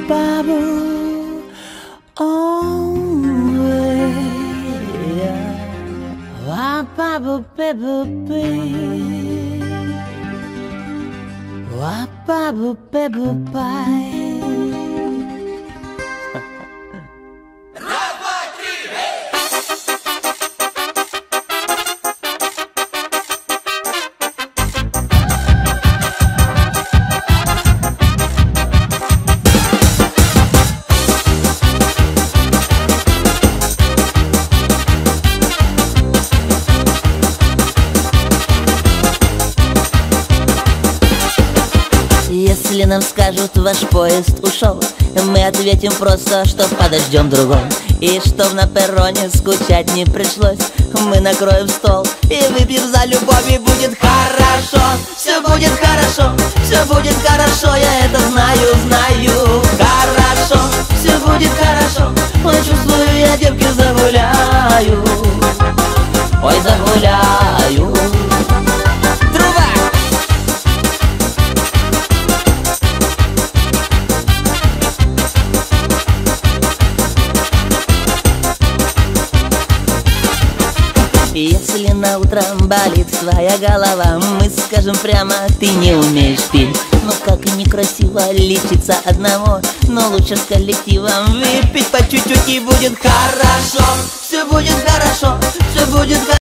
bubble on way. Wah bubble baby, wah bubble baby bye. Если нам скажут, ваш поезд ушел, мы ответим просто, что подождем другой. И чтоб на перроне скучать не пришлось, мы накроем стол и выпьем за любовь. И будет хорошо, все будет хорошо, все будет хорошо, я это знаю, знаю. Хорошо, все будет хорошо, ой, чувствую, я девки загуляю, ой, загуляю. Если на утро болит твоя голова, мы скажем прямо, ты не умеешь петь. Но как и некрасиво лечиться одному, но лучше с коллективом выпить по чуть-чуть, и будет хорошо, все будет хорошо, все будет хорошо.